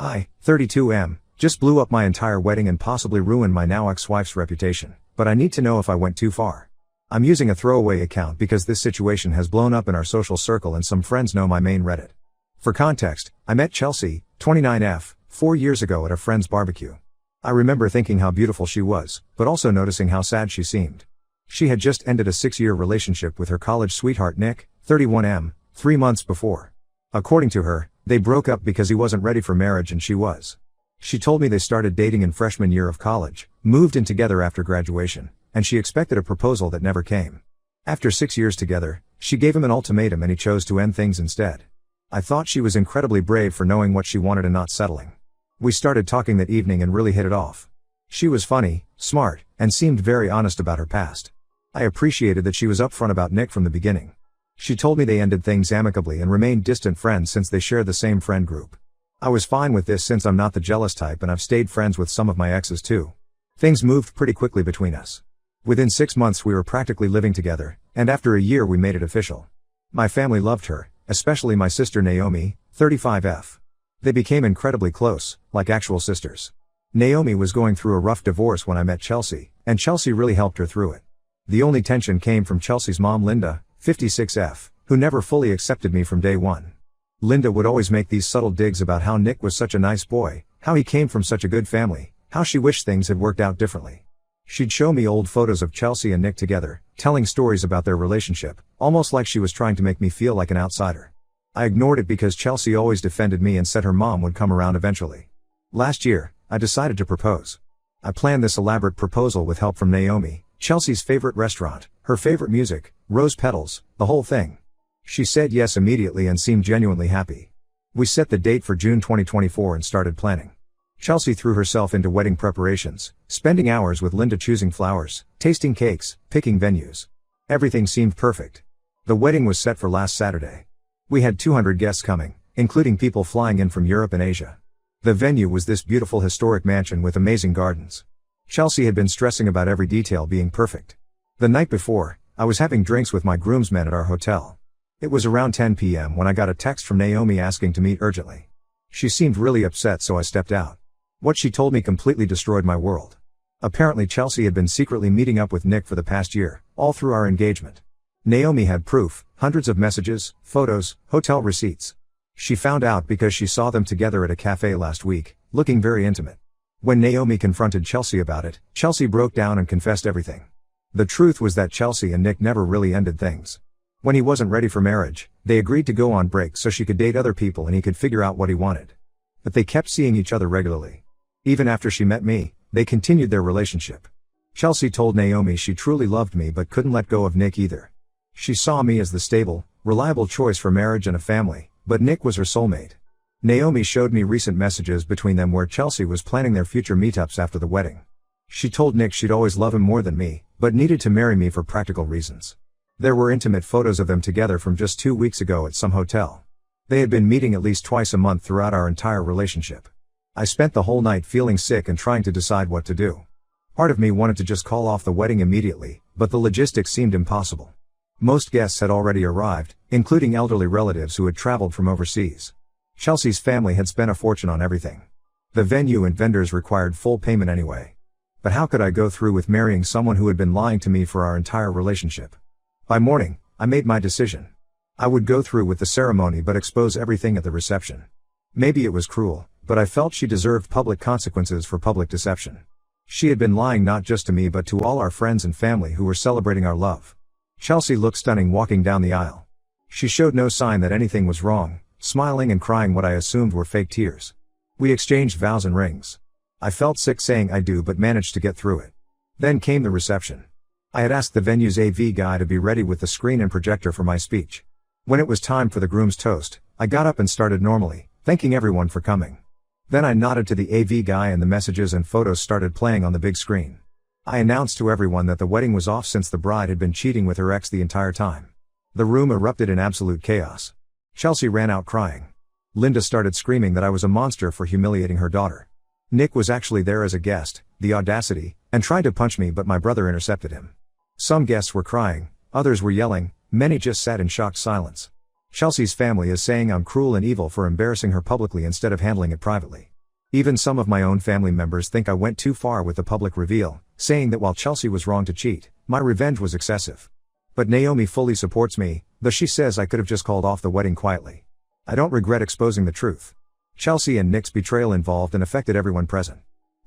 I, 32M, just blew up my entire wedding and possibly ruined my now ex-wife's reputation, but I need to know if I went too far. I'm using a throwaway account because this situation has blown up in our social circle and some friends know my main Reddit. For context, I met Chelsea, 29F, 4 years ago at a friend's barbecue. I remember thinking how beautiful she was, but also noticing how sad she seemed. She had just ended a 6-year relationship with her college sweetheart Nick, 31M, 3 months before. According to her, they broke up because he wasn't ready for marriage and she was. She told me they started dating in freshman year of college, moved in together after graduation, and she expected a proposal that never came. After 6 years together, she gave him an ultimatum and he chose to end things instead. I thought she was incredibly brave for knowing what she wanted and not settling. We started talking that evening and really hit it off. She was funny, smart, and seemed very honest about her past. I appreciated that she was upfront about Nick from the beginning. She told me they ended things amicably and remained distant friends since they share the same friend group. I was fine with this since I'm not the jealous type and I've stayed friends with some of my exes too. Things moved pretty quickly between us. Within 6 months we were practically living together, and after a year we made it official. My family loved her, especially my sister Naomi, 35F. They became incredibly close, like actual sisters. Naomi was going through a rough divorce when I met Chelsea, and Chelsea really helped her through it. The only tension came from Chelsea's mom Linda, 56F, who never fully accepted me from day one. Linda would always make these subtle digs about how Nick was such a nice boy, how he came from such a good family, how she wished things had worked out differently. She'd show me old photos of Chelsea and Nick together, telling stories about their relationship, almost like she was trying to make me feel like an outsider. I ignored it because Chelsea always defended me and said her mom would come around eventually. Last year, I decided to propose. I planned this elaborate proposal with help from Naomi, Chelsea's favorite restaurant, her favorite music, rose petals, the whole thing. She said yes immediately and seemed genuinely happy. We set the date for June 2024 and started planning. Chelsea threw herself into wedding preparations, spending hours with Linda choosing flowers, tasting cakes, picking venues. Everything seemed perfect. The wedding was set for last Saturday. We had 200 guests coming, including people flying in from Europe and Asia. The venue was this beautiful historic mansion with amazing gardens. Chelsea had been stressing about every detail being perfect. The night before, I was having drinks with my groomsmen at our hotel. It was around 10 p.m. when I got a text from Naomi asking to meet urgently. She seemed really upset, so I stepped out. What she told me completely destroyed my world. Apparently Chelsea had been secretly meeting up with Nick for the past year, all through our engagement. Naomi had proof, hundreds of messages, photos, hotel receipts. She found out because she saw them together at a cafe last week, looking very intimate. When Naomi confronted Chelsea about it, Chelsea broke down and confessed everything. The truth was that Chelsea and Nick never really ended things. When he wasn't ready for marriage, they agreed to go on break so she could date other people and he could figure out what he wanted. But they kept seeing each other regularly. Even after she met me, they continued their relationship. Chelsea told Naomi she truly loved me but couldn't let go of Nick either. She saw me as the stable, reliable choice for marriage and a family, but Nick was her soulmate. Naomi showed me recent messages between them where Chelsea was planning their future meetups after the wedding. She told Nick she'd always love him more than me, but needed to marry me for practical reasons. There were intimate photos of them together from just 2 weeks ago at some hotel. They had been meeting at least twice a month throughout our entire relationship. I spent the whole night feeling sick and trying to decide what to do. Part of me wanted to just call off the wedding immediately, but the logistics seemed impossible. Most guests had already arrived, including elderly relatives who had traveled from overseas. Chelsea's family had spent a fortune on everything. The venue and vendors required full payment anyway. But how could I go through with marrying someone who had been lying to me for our entire relationship? By morning, I made my decision. I would go through with the ceremony but expose everything at the reception. Maybe it was cruel, but I felt she deserved public consequences for public deception. She had been lying not just to me but to all our friends and family who were celebrating our love. Chelsea looked stunning walking down the aisle. She showed no sign that anything was wrong, smiling and crying what I assumed were fake tears. We exchanged vows and rings. I felt sick saying I do but managed to get through it. Then came the reception. I had asked the venue's AV guy to be ready with the screen and projector for my speech. When it was time for the groom's toast, I got up and started normally, thanking everyone for coming. Then I nodded to the AV guy and the messages and photos started playing on the big screen. I announced to everyone that the wedding was off since the bride had been cheating with her ex the entire time. The room erupted in absolute chaos. Chelsea ran out crying. Linda started screaming that I was a monster for humiliating her daughter. Nick was actually there as a guest, the audacity, and tried to punch me but my brother intercepted him. Some guests were crying, others were yelling, many just sat in shocked silence. Chelsea's family is saying I'm cruel and evil for embarrassing her publicly instead of handling it privately. Even some of my own family members think I went too far with the public reveal, saying that while Chelsea was wrong to cheat, my revenge was excessive. But Naomi fully supports me, though she says I could have just called off the wedding quietly. I don't regret exposing the truth. Chelsea and Nick's betrayal involved and affected everyone present.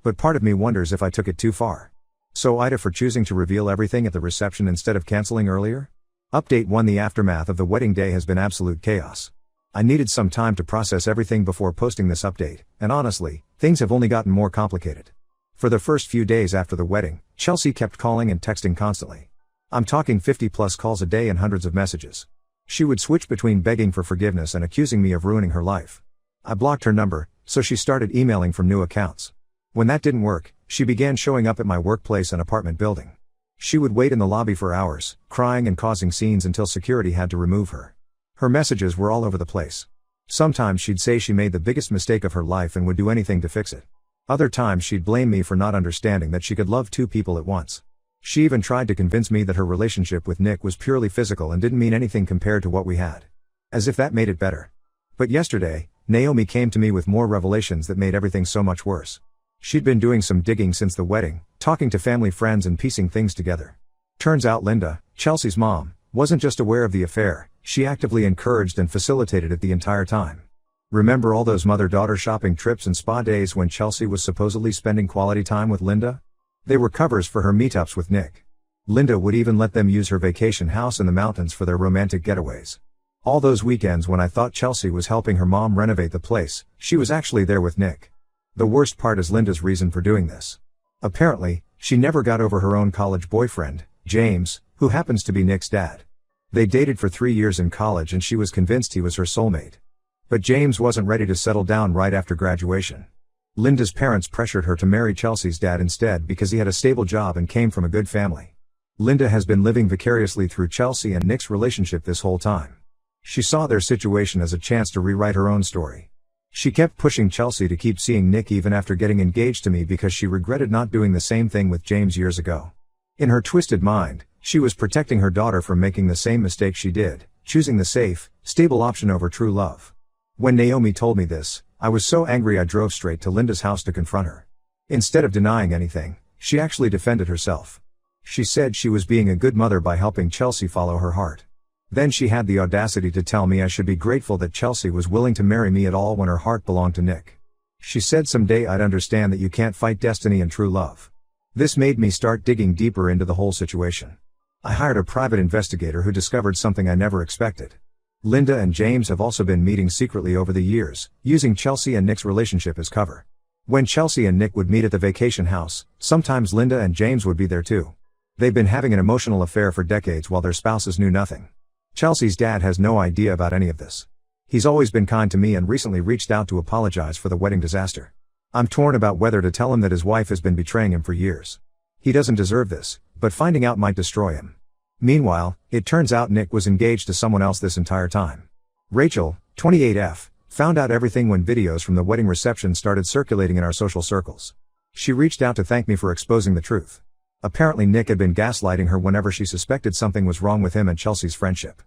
But part of me wonders if I took it too far. So Ida for choosing to reveal everything at the reception instead of canceling earlier? Update 1: The aftermath of the wedding day has been absolute chaos. I needed some time to process everything before posting this update, and honestly, things have only gotten more complicated. For the first few days after the wedding, Chelsea kept calling and texting constantly. I'm talking 50+ calls a day and hundreds of messages. She would switch between begging for forgiveness and accusing me of ruining her life. I blocked her number, so she started emailing from new accounts. When that didn't work, she began showing up at my workplace and apartment building. She would wait in the lobby for hours, crying and causing scenes until security had to remove her. Her messages were all over the place. Sometimes she'd say she made the biggest mistake of her life and would do anything to fix it. Other times she'd blame me for not understanding that she could love two people at once. She even tried to convince me that her relationship with Nick was purely physical and didn't mean anything compared to what we had. As if that made it better. But yesterday, Naomi came to me with more revelations that made everything so much worse. She'd been doing some digging since the wedding, talking to family friends and piecing things together. Turns out Linda, Chelsea's mom, wasn't just aware of the affair, she actively encouraged and facilitated it the entire time. Remember all those mother-daughter shopping trips and spa days when Chelsea was supposedly spending quality time with Linda? They were covers for her meetups with Nick. Linda would even let them use her vacation house in the mountains for their romantic getaways. All those weekends when I thought Chelsea was helping her mom renovate the place, she was actually there with Nick. The worst part is Linda's reason for doing this. Apparently, she never got over her own college boyfriend, James, who happens to be Nick's dad. They dated for 3 years in college and she was convinced he was her soulmate. But James wasn't ready to settle down right after graduation. Linda's parents pressured her to marry Chelsea's dad instead because he had a stable job and came from a good family. Linda has been living vicariously through Chelsea and Nick's relationship this whole time. She saw their situation as a chance to rewrite her own story. She kept pushing Chelsea to keep seeing Nick even after getting engaged to me because she regretted not doing the same thing with James years ago. In her twisted mind, she was protecting her daughter from making the same mistake she did, choosing the safe, stable option over true love. When Naomi told me this, I was so angry I drove straight to Linda's house to confront her. Instead of denying anything, she actually defended herself. She said she was being a good mother by helping Chelsea follow her heart. Then she had the audacity to tell me I should be grateful that Chelsea was willing to marry me at all when her heart belonged to Nick. She said someday I'd understand that you can't fight destiny and true love. This made me start digging deeper into the whole situation. I hired a private investigator who discovered something I never expected. Linda and James have also been meeting secretly over the years, using Chelsea and Nick's relationship as cover. When Chelsea and Nick would meet at the vacation house, sometimes Linda and James would be there too. They've been having an emotional affair for decades while their spouses knew nothing. Chelsea's dad has no idea about any of this. He's always been kind to me and recently reached out to apologize for the wedding disaster. I'm torn about whether to tell him that his wife has been betraying him for years. He doesn't deserve this, but finding out might destroy him. Meanwhile, it turns out Nick was engaged to someone else this entire time. Rachel, 28F, found out everything when videos from the wedding reception started circulating in our social circles. She reached out to thank me for exposing the truth. Apparently Nick had been gaslighting her whenever she suspected something was wrong with him and Chelsea's friendship.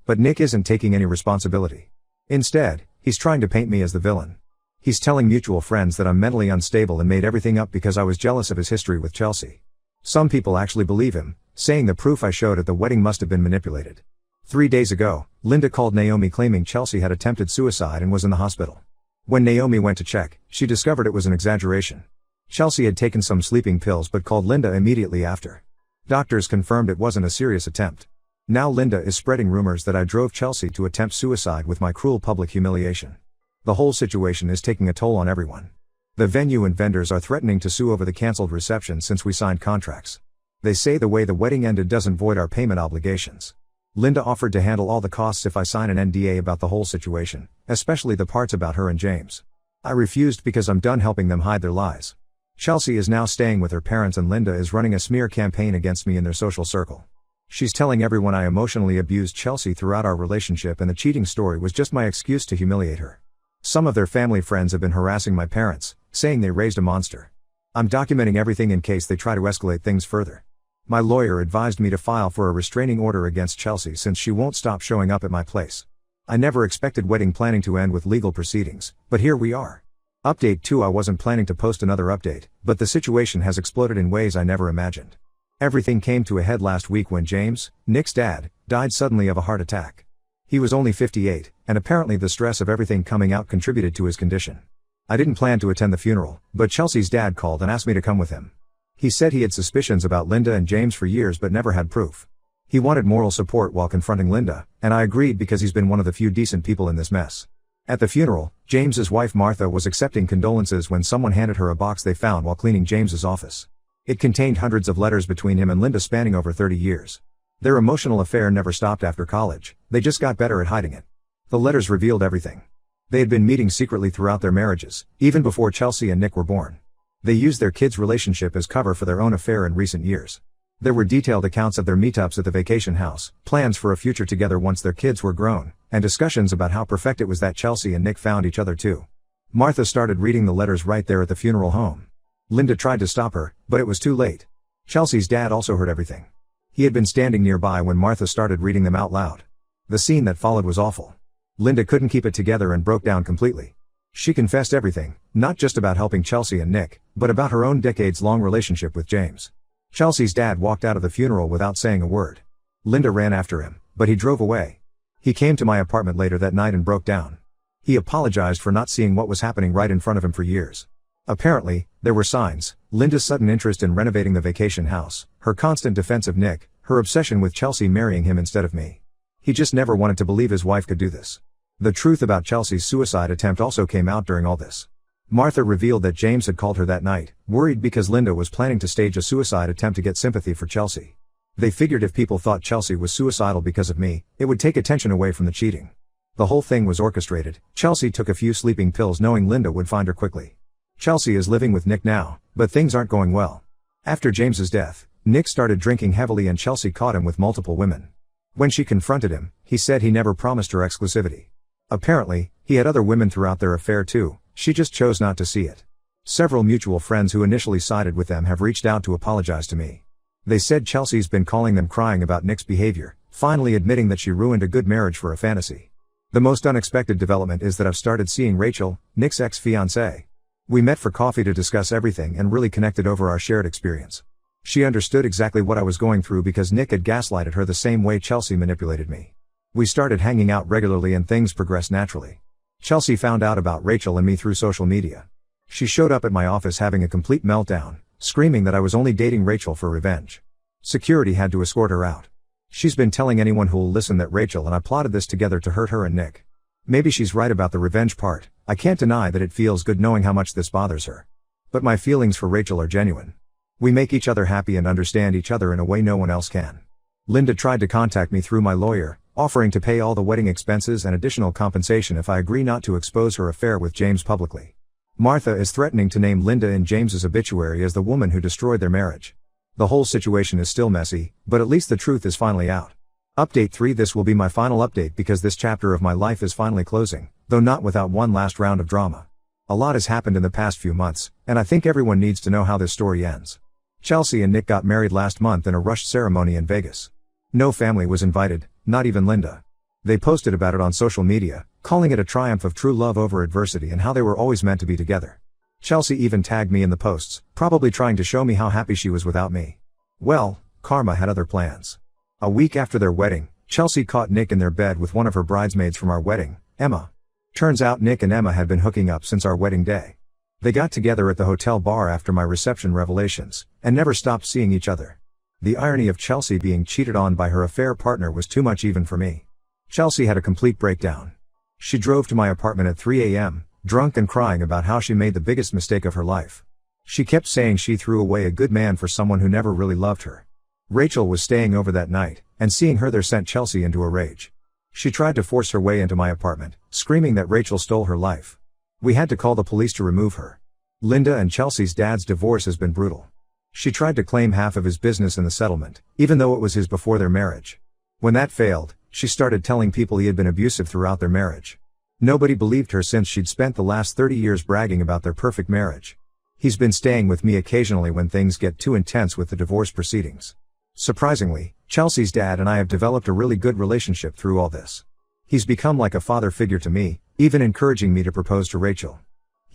But Nick isn't taking any responsibility. Instead, he's trying to paint me as the villain. He's telling mutual friends that I'm mentally unstable and made everything up because I was jealous of his history with Chelsea. Some people actually believe him, saying the proof I showed at the wedding must have been manipulated. 3 days ago, Linda called Naomi claiming Chelsea had attempted suicide and was in the hospital. When Naomi went to check, she discovered it was an exaggeration. Chelsea had taken some sleeping pills but called Linda immediately after. Doctors confirmed it wasn't a serious attempt. Now Linda is spreading rumors that I drove Chelsea to attempt suicide with my cruel public humiliation. The whole situation is taking a toll on everyone. The venue and vendors are threatening to sue over the cancelled reception since we signed contracts. They say the way the wedding ended doesn't void our payment obligations. Linda offered to handle all the costs if I sign an NDA about the whole situation, especially the parts about her and James. I refused because I'm done helping them hide their lies. Chelsea is now staying with her parents and Linda is running a smear campaign against me in their social circle. She's telling everyone I emotionally abused Chelsea throughout our relationship and the cheating story was just my excuse to humiliate her. Some of their family friends have been harassing my parents, saying they raised a monster. I'm documenting everything in case they try to escalate things further. My lawyer advised me to file for a restraining order against Chelsea since she won't stop showing up at my place. I never expected wedding planning to end with legal proceedings, but here we are. Update 2. I wasn't planning to post another update, but the situation has exploded in ways I never imagined. Everything came to a head last week when James, Nick's dad, died suddenly of a heart attack. He was only 58, and apparently the stress of everything coming out contributed to his condition. I didn't plan to attend the funeral, but Chelsea's dad called and asked me to come with him. He said he had suspicions about Linda and James for years but never had proof. He wanted moral support while confronting Linda, and I agreed because he's been one of the few decent people in this mess. At the funeral, James's wife Martha was accepting condolences when someone handed her a box they found while cleaning James's office. It contained hundreds of letters between him and Linda spanning over 30 years. Their emotional affair never stopped after college, they just got better at hiding it. The letters revealed everything. They had been meeting secretly throughout their marriages, even before Chelsea and Nick were born. They used their kids' relationship as cover for their own affair in recent years. There were detailed accounts of their meetups at the vacation house, plans for a future together once their kids were grown, and discussions about how perfect it was that Chelsea and Nick found each other too. Martha started reading the letters right there at the funeral home. Linda tried to stop her, but it was too late. Chelsea's dad also heard everything. He had been standing nearby when Martha started reading them out loud. The scene that followed was awful. Linda couldn't keep it together and broke down completely. She confessed everything, not just about helping Chelsea and Nick, but about her own decades-long relationship with James. Chelsea's dad walked out of the funeral without saying a word. Linda ran after him, but he drove away. He came to my apartment later that night and broke down. He apologized for not seeing what was happening right in front of him for years. Apparently, there were signs: Linda's sudden interest in renovating the vacation house, her constant defense of Nick, her obsession with Chelsea marrying him instead of me. He just never wanted to believe his wife could do this. The truth about Chelsea's suicide attempt also came out during all this. Martha revealed that James had called her that night, worried because Linda was planning to stage a suicide attempt to get sympathy for Chelsea. They figured if people thought Chelsea was suicidal because of me, it would take attention away from the cheating. The whole thing was orchestrated. Chelsea took a few sleeping pills knowing Linda would find her quickly. Chelsea is living with Nick now, but things aren't going well. After James's death, Nick started drinking heavily and Chelsea caught him with multiple women. When she confronted him, he said he never promised her exclusivity. Apparently, he had other women throughout their affair too, she just chose not to see it. Several mutual friends who initially sided with them have reached out to apologize to me. They said Chelsea's been calling them crying about Nick's behavior, finally admitting that she ruined a good marriage for a fantasy. The most unexpected development is that I've started seeing Rachel, Nick's ex-fiancée. We met for coffee to discuss everything and really connected over our shared experience. She understood exactly what I was going through because Nick had gaslighted her the same way Chelsea manipulated me. We started hanging out regularly and things progressed naturally. Chelsea found out about Rachel and me through social media. She showed up at my office having a complete meltdown, screaming that I was only dating Rachel for revenge. Security had to escort her out. She's been telling anyone who'll listen that Rachel and I plotted this together to hurt her and Nick. Maybe she's right about the revenge part. I can't deny that it feels good knowing how much this bothers her. But my feelings for Rachel are genuine. We make each other happy and understand each other in a way no one else can. Linda tried to contact me through my lawyer, offering to pay all the wedding expenses and additional compensation if I agree not to expose her affair with James publicly. Martha is threatening to name Linda in James's obituary as the woman who destroyed their marriage. The whole situation is still messy, but at least the truth is finally out. Update 3. This will be my final update because this chapter of my life is finally closing, though not without one last round of drama. A lot has happened in the past few months, and I think everyone needs to know how this story ends. Chelsea and Nick got married last month in a rushed ceremony in Vegas. No family was invited, not even Linda. They posted about it on social media, calling it a triumph of true love over adversity and how they were always meant to be together. Chelsea even tagged me in the posts, probably trying to show me how happy she was without me. Well, karma had other plans. A week after their wedding, Chelsea caught Nick in their bed with one of her bridesmaids from our wedding, Emma. Turns out Nick and Emma had been hooking up since our wedding day. They got together at the hotel bar after my reception revelations, and never stopped seeing each other. The irony of Chelsea being cheated on by her affair partner was too much even for me. Chelsea had a complete breakdown. She drove to my apartment at 3 a.m., drunk and crying about how she made the biggest mistake of her life. She kept saying she threw away a good man for someone who never really loved her. Rachel was staying over that night, and seeing her there sent Chelsea into a rage. She tried to force her way into my apartment, screaming that Rachel stole her life. We had to call the police to remove her. Linda and Chelsea's dad's divorce has been brutal. She tried to claim half of his business in the settlement, even though it was his before their marriage. When that failed, she started telling people he had been abusive throughout their marriage. Nobody believed her since she'd spent the last 30 years bragging about their perfect marriage. He's been staying with me occasionally when things get too intense with the divorce proceedings. Surprisingly, Chelsea's dad and I have developed a really good relationship through all this. He's become like a father figure to me, even encouraging me to propose to Rachel.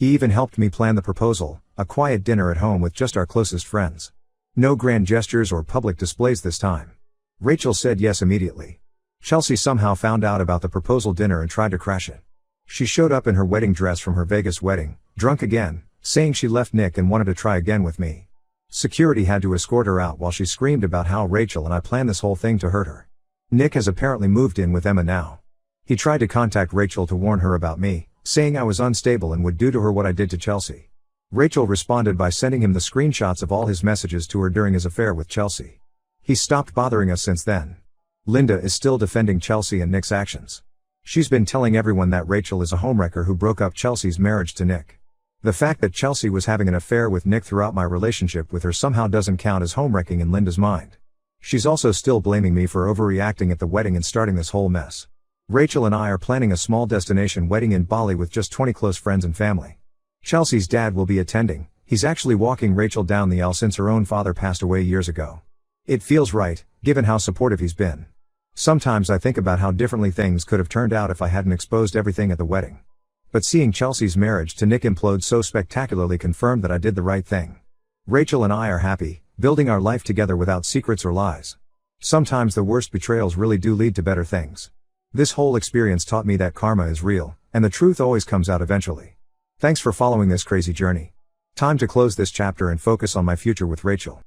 He even helped me plan the proposal, a quiet dinner at home with just our closest friends. No grand gestures or public displays this time. Rachel said yes immediately. Chelsea somehow found out about the proposal dinner and tried to crash it. She showed up in her wedding dress from her Vegas wedding, drunk again, saying she left Nick and wanted to try again with me. Security had to escort her out while she screamed about how Rachel and I planned this whole thing to hurt her. Nick has apparently moved in with Emma now. He tried to contact Rachel to warn her about me, saying I was unstable and would do to her what I did to Chelsea. Rachel responded by sending him the screenshots of all his messages to her during his affair with Chelsea. He stopped bothering us since then. Linda is still defending Chelsea and Nick's actions. She's been telling everyone that Rachel is a homewrecker who broke up Chelsea's marriage to Nick. The fact that Chelsea was having an affair with Nick throughout my relationship with her somehow doesn't count as homewrecking in Linda's mind. She's also still blaming me for overreacting at the wedding and starting this whole mess. Rachel and I are planning a small destination wedding in Bali with just 20 close friends and family. Chelsea's dad will be attending. He's actually walking Rachel down the aisle since her own father passed away years ago. It feels right, given how supportive he's been. Sometimes I think about how differently things could have turned out if I hadn't exposed everything at the wedding. But seeing Chelsea's marriage to Nick implode so spectacularly confirmed that I did the right thing. Rachel and I are happy, building our life together without secrets or lies. Sometimes the worst betrayals really do lead to better things. This whole experience taught me that karma is real, and the truth always comes out eventually. Thanks for following this crazy journey. Time to close this chapter and focus on my future with Rachel.